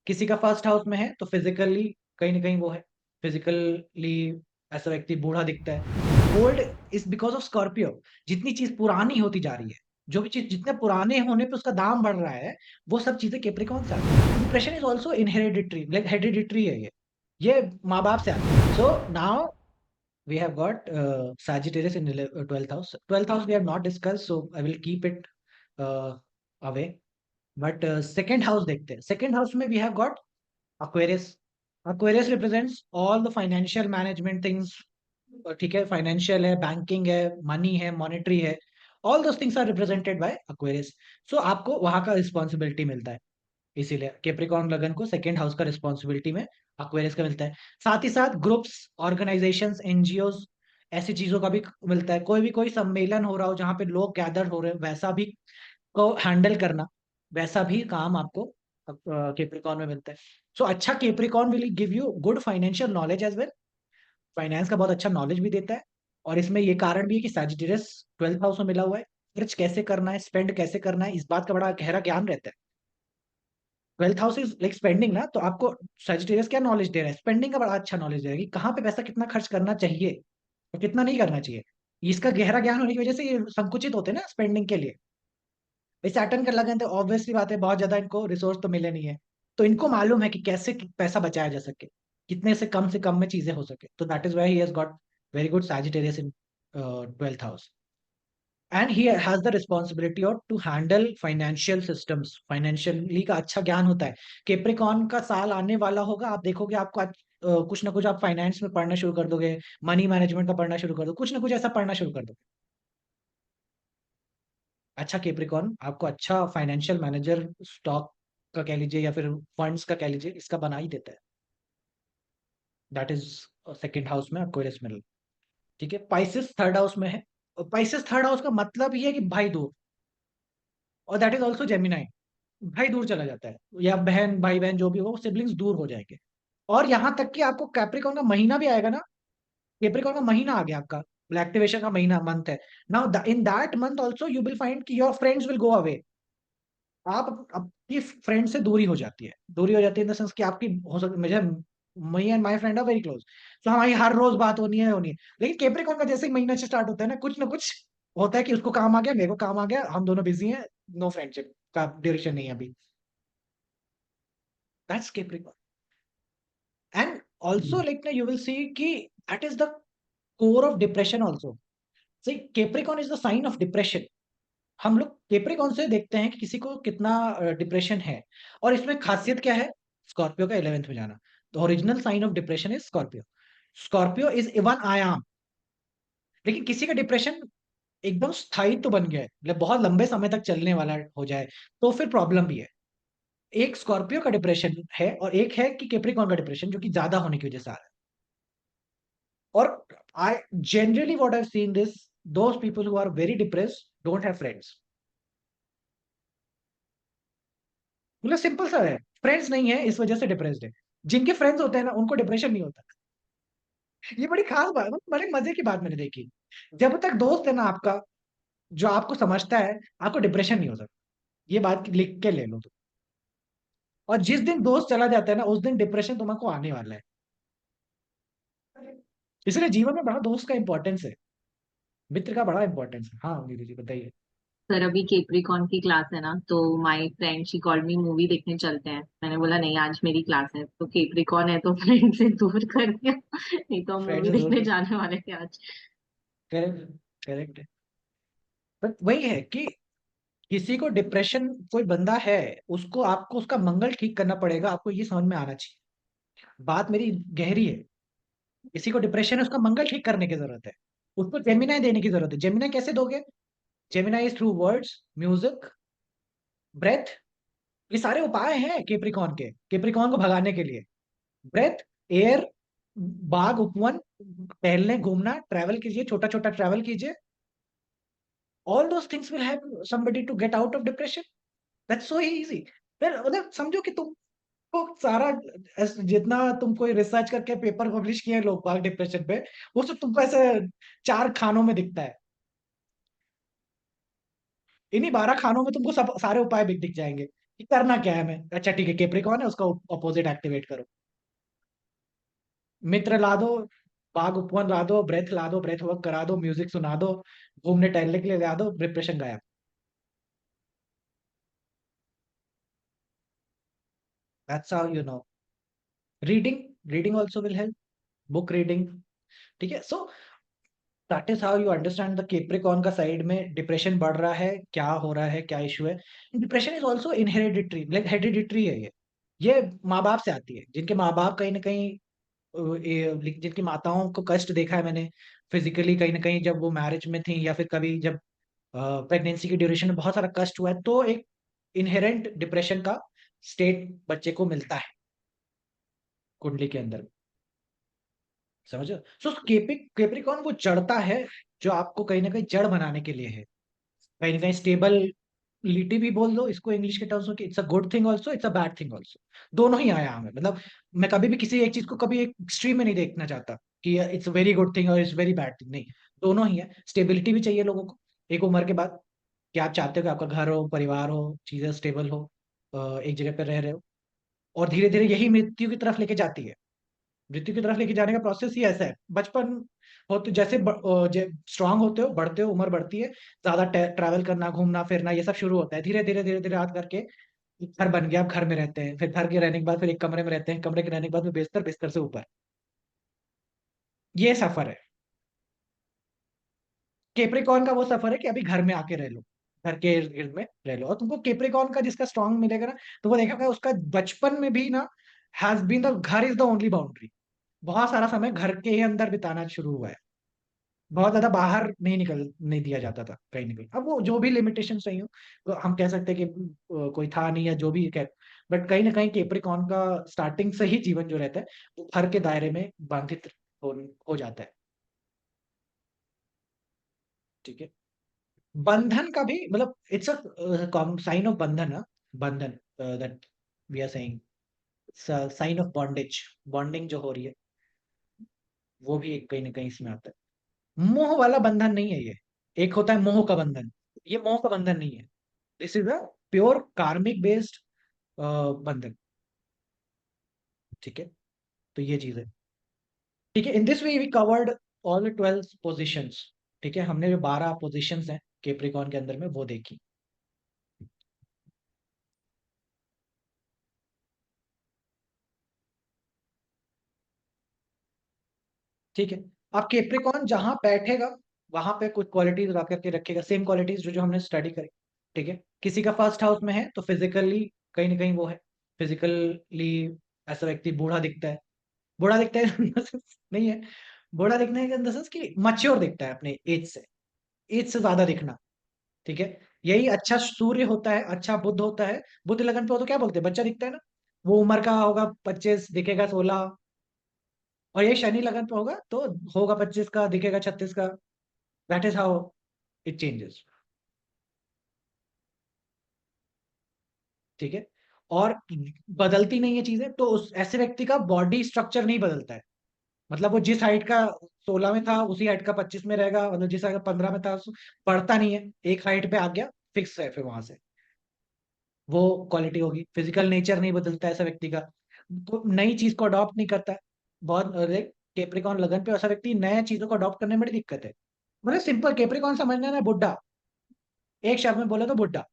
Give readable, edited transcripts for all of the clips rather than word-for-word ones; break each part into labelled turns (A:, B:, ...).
A: किसी का first house में है तो फिजिकली कहीं ना कहीं वो है, फिजिकली ऐसा व्यक्ति बूढ़ा दिखता है। Old is because of Scorpio. जितनी चीज पुरानी होती जा रही है, जो भी चीज जितने पुराने होने पे उसका दाम बढ़ रहा है, वो सब चीजें कैप्रिकॉन से आती है। Depression is also inheriditary, like hereditary है ये माँ बाप से आती है। So now we have got Sagittarius in 12th house. 12th house we have not discussed, so I will keep it uh, away. But second house देखते हैं। Second house में we have got Aquarius. Aquarius represents all the financial management things. ठीक है, financial है, banking है, money है, monetary है, all those things are represented by Aquarius. So आपको वहां का रिस्पॉन्सिबिलिटी मिलता है, इसीलिए कैप्रिकॉर्न लगन को सेकंड हाउस का रिस्पॉन्सिबिलिटी में Aquarius का मिलता है। साथ ही साथ ग्रुप्स, ऑर्गेनाइजेशंस, एनजीओज, ऐसी चीजों का भी मिलता है। कोई सम्मेलन हो रहा हो जहाँ पे लोग गैदर हो रहे हो, वैसा भी को हैंडल करना, वैसा भी काम आपको कैप्रिकॉर्न में मिलता है। सो अच्छा Capricorn will give you good financial knowledge as well. Finance का बहुत अच्छा नॉलेज भी देता है। और इसमें ये कारण भी है कि सैजिटेरियस 12th हाउस में मिला हुआ है। खर्च कैसे करना है, स्पेंड कैसे करना है, इस बात का बड़ा गहरा ज्ञान रहता है। 12th house is like spending ना, तो आपको सैजिटेरियस क्या नॉलेज दे रहा है, स्पेंडिंग का बड़ा अच्छा नॉलेज दे रहा है कि कहाँ पे पैसा कितना खर्च करना चाहिए और कितना नहीं करना चाहिए। इसका गहरा ज्ञान होने की वजह से ये संकुचित होते हैं ना स्पेंडिंग के लिए। इस सैटर्न कर लगे तो ऑब्वियसली बात है, बहुत ज्यादा इनको रिसोर्स तो मिले नहीं है, तो इनको मालूम है कि कैसे पैसा बचाया जा सके, कितने से कम में चीजें हो सके। तो that is why he has got very good Sagittarius in 12th house. And he has the responsibility of to handle financial systems. Financially का अच्छा ज्ञान होता है। केप्रिकॉन का साल आने वाला होगा, आप देखोगे आपको कुछ ना कुछ आप फाइनेंस में पढ़ना शुरू कर दोगे, मनी मैनेजमेंट का पढ़ना शुरू कर दो, कुछ ना कुछ ऐसा पढ़ना शुरू कर दो। अच्छा कैप्रिकॉर्न आपको अच्छा फाइनेंशियल मैनेजर, स्टॉक का कह लीजिए या फिर फंड्स का कह लीजिए, इसका बना ही देता है। दैट इज सेकंड हाउस में एक्वेरियस मिल। ठीक है, पाइसेस थर्ड हाउस में है। पाइसेस थर्ड हाउस का मतलब ये है कि भाई दूर, और दैट इज ऑल्सो जेमिनाई। भाई दूर चला जाता है, या बहन भाई बहन जो भी हो, सिबलिंग्स दूर हो जाएंगे। और यहां तक कि आपको कैप्रिकॉर्न का महीना भी आएगा ना, कैप्रिकॉर्न का महीना आ गया आपका, एक्टिवेशन का महीना, मंथ है। Now in that month also you will find कि your friends will go away. आप आपकी फ्रेंड से दूरी हो जाती है, दूरी हो जाती है इन द सेंस कि आपकी हो सकती, मुझे, me and my friend are very close, तो हमारी हर रोज बात होनी है। लेकिन कैप्रिकॉर्न का जैसे ही महीना से स्टार्ट होता है ना कुछ होता है कि उसको काम आ गया, मेरे को काम आ गया, हम दोनों बिजी हैं, नो फ्रेंडशिप का ड्यूरेशन नहीं है अभी। That's Capricorn. And also like you will see कि that is the core of depression also. See, Capricorn is the sign of depression. हम लोग कैप्रिकॉर्न से देखते हैं कि किसी को कितना डिप्रेशन है। और इसमें खासियत क्या है, स्कॉर्पियो का 11th में जाना। तो original sign of depression is Scorpio. Scorpio is one आयाम। लेकिन किसी का डिप्रेशन एकदम स्थायी तो बन गया है, मतलब बहुत लंबे समय तक चलने वाला हो जाए, तो फिर प्रॉब्लम भी है। एक स्कॉर्पियो का डिप्रेशन है और एक है कि कैप्रिकॉर्न का डिप्रेशन, जो कि ज्यादा होने की वजह से आ रहा है। और I generally what I seen this, those people who are very depressed don't have friends. मतलब सिंपल सा है, फ्रेंड्स नहीं है इस वजह से डिप्रेस्ड है। जिनके फ्रेंड्स होते हैं ना, उनको डिप्रेशन नहीं होता। ये बड़ी खास बात, मतलब बड़े मजे की बात मैंने देखी। जब तक दोस्त है ना आपका, जो आपको समझता है, आपको डिप्रेशन नहीं हो सकता। ये बात लिख के ले लो तुम। और जिस दिन दोस्त चला जाता है ना, उस दिन डिप्रेशन तुमको आने वाला है। इसलिए जीवन में बड़ा दोस्त का इंपॉर्टेंस है, मित्र का बड़ा इंपॉर्टेंस है। हाँ दीदी जी बताइए।
B: सर अभी केप्रिकॉन की क्लास है ना, तो my friend she called me movie देखने चलते हैं। मैंने बोला नहीं, आज मेरी क्लास है। तो केप्रिकॉन है तो फ्रेंड से दूर कर दिया। नहीं तो हम
A: फ्रेंड
B: मूवी
A: से दूर
B: देखने
A: कर,
B: जाने वाले थे आज।
A: करेक्ट, करेक्ट है। बट वही है कि किसी को डिप्रेशन, कोई बंदा है, उसको आपको उसका मंगल ठीक करना पड़ेगा, आपको ये समझ में आना चाहिए। बात मेरी गहरी है। किसी को डिप्रेशन है, उसका मंगल ठीक करने की जरूरत है, उसको जेमिनाई देने की जरूरत है। जेमिनाई कैसे दोगे? Gemini is through words, music, breath. ये सारे उपाय हैं केप्रिकॉन के, केप्रिकॉन को भगाने के लिए। ब्रेथ, एयर, बाग उपवन, टहलने घूमना, ट्रैवल कीजिए, छोटा छोटा ट्रैवल कीजिए। All those things will help somebody to get out of depression. That's so easy. फिर मतलब समझो कि तुमको सारा जितना तुम कोई रिसर्च करके पेपर पब्लिश किए हैं लोग बाग डिप्रेशन पे, वो सब तुमको ऐसे 4 खानों में दिखता है। इन्हीं 12 खानों में तुमको सब सारे उपाय दिख दिख जाएंगे कि करना क्या है हमें। अच्छा ठीक है, कैप्रिकॉर्न है, उसका अपोजिट एक्टिवेट करो। मित्र ला दो, बाघ उपवन ला दो, ब्रेथ वर्क करा दो, म्यूजिक सुना दो, घूमने टहलने के लिए ला दो, डिप्रेशन गायब। That's how you know. Reading, reading also will help, book reading. ठीक है, so that is how you understand the Capricorn का साइड में डिप्रेशन बढ़ रहा है, क्या हो रहा है, क्या इशू है। Depression is also inheriditary, like hereditary है ये माँ बाप से आती है, जिनके माँ बाप कहीं ना कहीं जिनकी माताओं को कष्ट देखा है मैंने फिजिकली, कहीं ना कहीं जब वो मैरिज में थी, या फिर कभी जब प्रेगनेंसी की ड्यूरेशन में बहुत सारा कष्ट हुआ है, तो एक इनहेरेंट डिप्रेशन का स्टेट बच्चे को मिलता है कुंडली के अंदर। समझो, सो केप्रिकॉन वो जड़ता है जो आपको कहीं ना कहीं जड़ बनाने के लिए है। कहीं ना कहीं स्टेबिलिटी भी बोल दो इसको इंग्लिश के टर्म्स में, कि it's a good thing also, it's a bad thing also. दोनों ही आया हमें, मतलब मैं कभी भी किसी एक चीज को कभी एक एक्सट्रीम में नहीं देखना चाहता कि इट्स वेरी गुड थिंग और इट्स वेरी बैड थिंग, नहीं। दोनों ही है। स्टेबिलिटी भी चाहिए लोगों को एक उम्र के बाद, कि आप चाहते हो कि आपका घर हो, परिवार हो, चीजें स्टेबल हो, एक जगह पर रह रहे हो। और धीरे धीरे यही मृत्यु की तरफ लेके जाती है। मृत्यु की तरफ लेके जाने का प्रोसेस ही ऐसा है। बचपन होते जैसे स्ट्रांग होते हो, बढ़ते हो, उम्र बढ़ती है, ज्यादा ट्रैवल करना, घूमना फिरना, ये सब शुरू होता है। धीरे धीरे धीरे धीरे हाथ करके एक घर बन गया, आप घर में रहते हैं, फिर घर के रहने के बाद फिर एक कमरे में रहते हैं, कमरे के रहने के बाद फिर बिस्तर, बिस्तर से ऊपर। ये सफर है। केप्रिकॉन का वो सफर है कि अभी घर में आके रह लो, घर के इर्द गिर्द में रह लो। और तुमको केप्रिकॉन का जिसका स्ट्रांग मिलेगा ना, तो वो देखा उसका बचपन में भी ना, हैज बीन द घर इज द ओनली बाउंड्री। बहुत सारा समय घर के ही अंदर बिताना शुरू हुआ है। बहुत ज्यादा बाहर नहीं नहीं दिया जाता था कहीं ना कहीं। अब वो जो भी लिमिटेशन सही हो, तो हम कह सकते हैं कि कोई था नहीं, या जो भी कह। बट कहीं ना कहीं केप्रिकॉन का स्टार्टिंग से ही जीवन जो रहता है, वो घर के दायरे में बांधित हो, हो जाता है। ठीक है। बंधन का भी मतलब इट्स अ साइन ऑफ बंधन, बंधन, that we are saying sign of bondage. Bonding जो हो रही है, वो भी एक कहीं ना कहीं इसमें आता है। मोह वाला बंधन नहीं है ये। एक होता है मोह का बंधन, ये मोह का बंधन नहीं है। This is a pure karmic based बंधन। ठीक है, तो ये चीज है। ठीक है, in this way we covered all the 12 positions. ठीक है, हमने जो 12 पोजिशंस हैं केप्रिकॉन के अंदर में, वो देखी। ठीक है, अब केप्रिकॉन जहां बैठेगा, वहां पे कुछ क्वालिटीज ला करके रखेगा, सेम क्वालिटीज जो जो हमने स्टडी करी। ठीक है, किसी का फर्स्ट हाउस में है तो फिजिकली कहीं ना कहीं वो है, फिजिकली ऐसा व्यक्ति बूढ़ा दिखता है। बूढ़ा दिखता है in the sense नहीं है, बूढ़ा दिखने के इन द सेंस कि मच्योर दिखता है अपने एज से ज्यादा दिखना। ठीक है, यही अच्छा सूर्य होता है, अच्छा बुध होता है। बुध लगन पे हो तो क्या बोलते हैं, बच्चा दिखता है ना। वो उम्र का होगा 25, दिखेगा 16। और ये शनि लगन पे होगा तो होगा 25 का, दिखेगा 36 का। That is how it changes. ठीक है, और बदलती नहीं है चीजें, तो उस ऐसे व्यक्ति का बॉडी स्ट्रक्चर नहीं बदलता है। मतलब वो जिस हाइट का 16 में था, उसी हाइट का 25 में रहेगा, मतलब जिस हाइट का 15 में था, बढ़ता नहीं है, एक हाइट पे आ गया, फिक्स है फिर वहां से। वो क्वालिटी होगी। फिजिकल नेचर नहीं बदलता है ऐसा व्यक्ति का, वो नई चीज को अडॉप्ट नहीं करता है। बहुत केप्रिकॉन लगन पे ऐसा व्यक्ति नए चीजों को अडॉप्ट करने में बड़ी दिक्कत है। मतलब सिंपल केप्रिकॉन समझना है ना, बुड्ढा। एक शब्द में बोले तो बुड्ढा।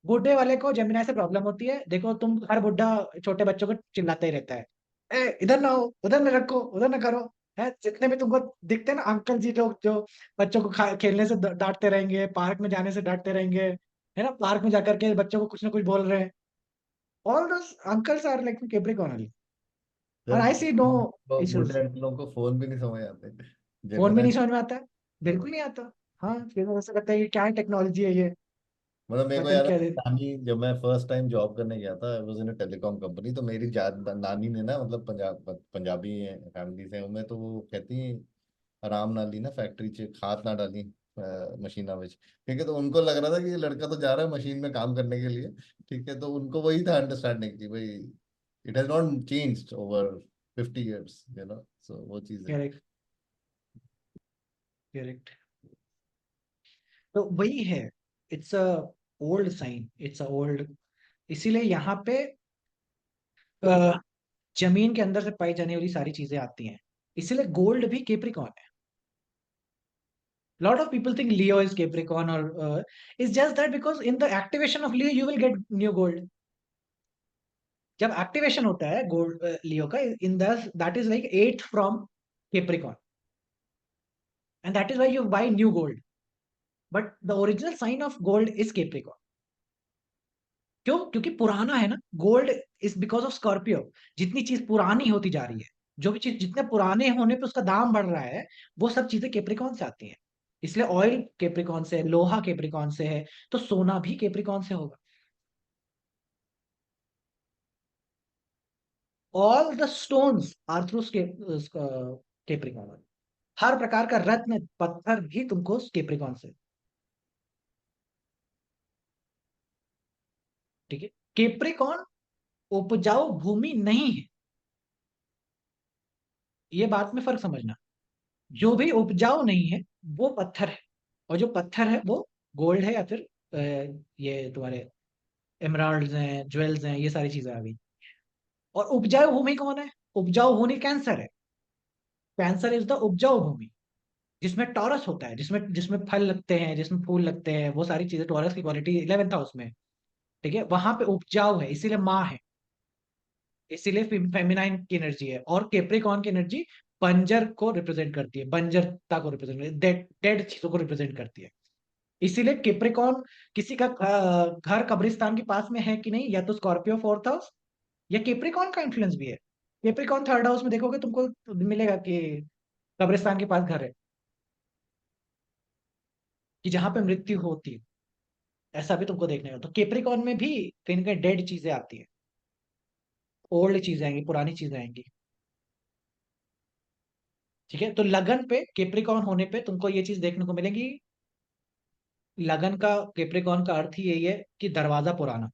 A: बूढ़े वाले को जेमिनी से प्रॉब्लम होती है। देखो तुम, हर बुड्ढा छोटे बच्चों को चिल्लाता ही रहता है, ए इधर ना हो, उधर ना रखो, उधर ना करो। है, जितने भी तुमको दिखते हैं ना अंकल जी लोग, जो बच्चों को खेलने से डांटते रहेंगे, पार्क में जाने से डांटते रहेंगे, है ना, पार्क में जाकर के बच्चों को कुछ ना कुछ बोल रहे हैं। All those uncles are like Capricorn only. और
C: जब
A: आई सी नो
C: बूढ़े
A: इश्यूज।
C: अंकलों को फोन भी नहीं समझ आते,
A: फोन भी
C: जेमिनाई।
A: नहीं समझ में आता है, बिल्कुल नहीं आता। हाँ, फिर ऐसा लगता है ये क्या टेक्नोलॉजी है ये,
C: मतलब मेरे को
A: पता नहीं
C: याद
A: क्या
C: है,
A: है।
C: नानी जब मैं फर्स्ट टाइम जॉब करने गया था, I was in a telecom company, तो मेरी नानी ने ना, मतलब पंजाबी फैमिली से हूं मैं, तो वो कहती हैं आराम ना ली ना फैक्ट्री च हाथ ना डाली मशीना में। ठीक है, तो उनको लग रहा था कि ये लड़का तो जा रहा है मशीन में काम करने के लिए। ठीक है, तो उनको वही था अंडरस्टैंडिंग कि भाई it has not changed over 50 years, so वो चीज है।
A: Correct, correct. तो वही है, it's a old sign, it's a old इसीलिए यहाँ पे अ, जमीन के अंदर से पाई जाने वाली सारी चीजें आती हैं। इसीलिए गोल्ड भी कैप्रिकॉर्न है। Lot of people think Leo is Capricorn, or it's just that because in the activation of Leo you will get new gold. जब एक्टिवेशन होता है गोल्ड लियो का, in the that is like eighth from Capricorn, and that is why you buy new gold, but the original sign of gold is Capricorn. क्यों? क्योंकि पुराना है ना। Gold is because of Scorpio. जितनी चीज पुरानी होती जा रही है, जो भी चीज जितने पुराने होने पे उसका दाम बढ़ रहा है, वो सब चीजें कैप्रिकॉन से आती हैं। इसलिए ऑयल कैप्रिकॉन से है, लोहा कैप्रिकॉन से है, तो सोना भी कैप्रिकॉन से होगा। All the stones are through Capricorn. हर प्रकार का रत्न पत्थर भी तुमको कैप्रिकॉन से। ठीक है, कैप्रिकॉन उपजाऊ भूमि नहीं है, ये बात में फर्क समझना। जो भी उपजाऊ नहीं है वो पत्थर है, और जो पत्थर है वो गोल्ड है, या फिर ये तुम्हारे एमराल्ड्स हैं, ज्वेल्स हैं, ये सारी चीजें आ गई। और उपजाऊ भूमि कौन है? उपजाऊ भूमि कैंसर है। कैंसर इज द उपजाऊ भूमि, जिसमें टॉरस होता है, जिसमें जिसमें फल लगते हैं, जिसमें फूल लगते हैं, वो सारी चीजें। टॉरस की क्वालिटी 11th हाउस में है, ठीक है, वहां पे उपजाऊ है, इसीलिए माँ है, इसीलिए फेमिनाइन की एनर्जी है। और कैप्रिकॉर्न की एनर्जी बंजर को रिप्रेजेंट करती है, बंजरता को रिप्रेजेंट करती है, डेड डेड चीजों को रिप्रेजेंट करती है। इसीलिए कैप्रिकॉर्न किसी का घर कब्रिस्तान के पास में है कि नहीं, या तो स्कॉर्पियो 4th हाउस, या कैप्रिकॉर्न का इन्फ्लुएंस भी है। कैप्रिकॉर्न 3rd हाउस में देखोगे तुमको मिलेगा कि कब्रिस्तान के पास घर है, कि जहां पे मृत्यु होती है, ऐसा भी तुमको देखने को। तो कैप्रिकॉर्न में भी कहीं ना कहीं डेड चीजें आती है, ओल्ड चीजें आएंगी, पुरानी चीजें आएंगी। ठीक है, तो लगन पे कैप्रिकॉर्न होने पे तुमको ये चीज देखने को मिलेगी। लगन का, कैप्रिकॉर्न का अर्थ ही यही है कि दरवाजा पुराना,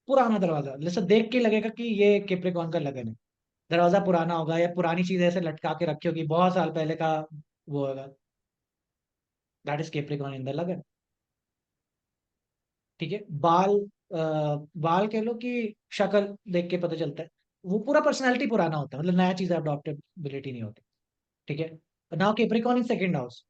A: पुराना दरवाजा, जैसे देख के लगेगा कि ये कैप्रिकॉर्न का लगन है। दरवाजा पुराना होगा, या पुरानी चीज ऐसे लटका के रखी होगी, बहुत साल पहले का वो होगा। That is Capricorn in the लगन। ठीक है, बाल कह लो कि शक्ल देख के पता चलता है, वो पूरा पर्सनैलिटी पुराना होता है, मतलब नया चीज अडॉप्टेबिलिटी नहीं होती। ठीक है, नाउ कैप्रिकॉर्न इन 2nd हाउस।